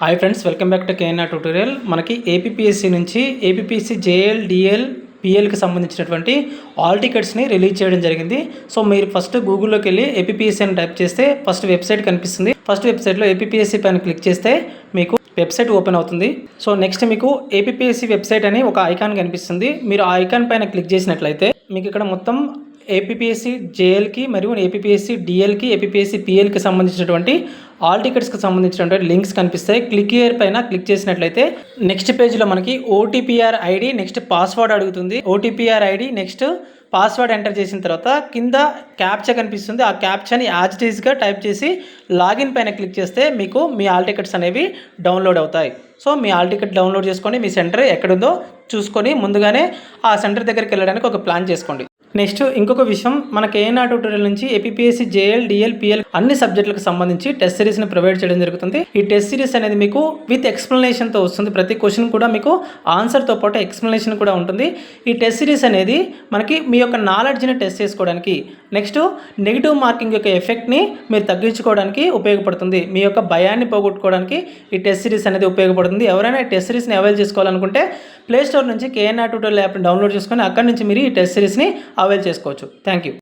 Hi friends, welcome back to KNR tutorial. మనకి APSC నుంచి APSC JL DL పిఎల్కి సంబంధించినటువంటి all టికెట్స్ని release చేయడం జరిగింది. సో మీరు ఫస్ట్ గూగుల్లోకి వెళ్ళి ఏపీఎస్సి అని టైప్ చేస్తే ఫస్ట్ వెబ్సైట్ కనిపిస్తుంది. ఫస్ట్ వెబ్సైట్లో ఏపీఎస్సి పైన క్లిక్ చేస్తే మీకు వెబ్సైట్ ఓపెన్ అవుతుంది. సో నెక్స్ట్ మీకు ఏపీఎస్సి వెబ్సైట్ అని ఒక ఐకాన్ కనిపిస్తుంది. మీరు ఆ ఐకాన్ పైన క్లిక్ చేసినట్లయితే మీకు ఇక్కడ మొత్తం ఏపీఎస్సి జేఎల్కి మరియు ఏపీఎస్సి డిఎల్కి ఏపీఎస్సి పిఎల్కి సంబంధించినటువంటి ఆల్ టికెట్స్కి సంబంధించినటువంటి లింక్స్ కనిపిస్తాయి. క్లిక్ హియర్ పైన క్లిక్ చేసినట్లయితే నెక్స్ట్ పేజ్లో మనకి ఓటీపీఆర్ ఐడి నెక్స్ట్ పాస్వర్డ్ అడుగుతుంది. OTPR ID next password enter చేసిన తర్వాత కింద క్యాప్చా కనిపిస్తుంది. ఆ క్యాప్చాని యాజ్ ఇట్ ఈస్గా టైప్ చేసి లాగిన్ పైన క్లిక్ చేస్తే మీకు మీ ఆల్ టికెట్స్ అనేవి డౌన్లోడ్ అవుతాయి. So me all ticket download చేసుకొని మీ సెంటర్ ఎక్కడుందో చూసుకొని ముందుగానే ఆ సెంటర్ దగ్గరికి వెళ్ళడానికి ఒక ప్లాన్ చేసుకోండి. నెక్స్ట్ ఇంకొక విషయం, మన కేఎన్ఆర్ ట్యూటోరియల్ నుంచి ఏపీఎస్సి జేఎల్ డిఎల్ పిఎల్ అన్ని సబ్జెక్టులకు సంబంధించి టెస్ట్ సిరీస్ని ప్రొవైడ్ చేయడం జరుగుతుంది. ఈ టెస్ట్ సిరీస్ అనేది మీకు విత్ ఎక్స్ప్లెనేషన్తో వస్తుంది. ప్రతి క్వశ్చన్ కూడా మీకు ఆన్సర్తో పాటు ఎక్స్ప్లెనేషన్ కూడా ఉంటుంది. ఈ టెస్ట్ సిరీస్ అనేది మనకి మీ యొక్క నాలెడ్జ్ని టెస్ట్ చేసుకోవడానికి, నెక్స్ట్ నెగిటివ్ మార్కింగ్ యొక్క ఎఫెక్ట్ని మీరు తగ్గించుకోవడానికి ఉపయోగపడుతుంది. మీ యొక్క భయాన్ని పోగొట్టుకోవడానికి ఈ టెస్ట్ సిరీస్ అనేది ఉపయోగపడుతుంది. ఎవరైనా ఈ టెస్ట్ సిరీస్ని అవైల్ చేసుకోవాలనుకుంటే ప్లేస్టోర్ నుంచి కేఎన్ఆర్ ట్యూటోరియల్ యాప్ని డౌన్లోడ్ చేసుకొని అక్కడి నుంచి మీరు ఈ టెస్ట్ సిరీస్ని అవైల్ చేసుకోవచ్చు. Thank you.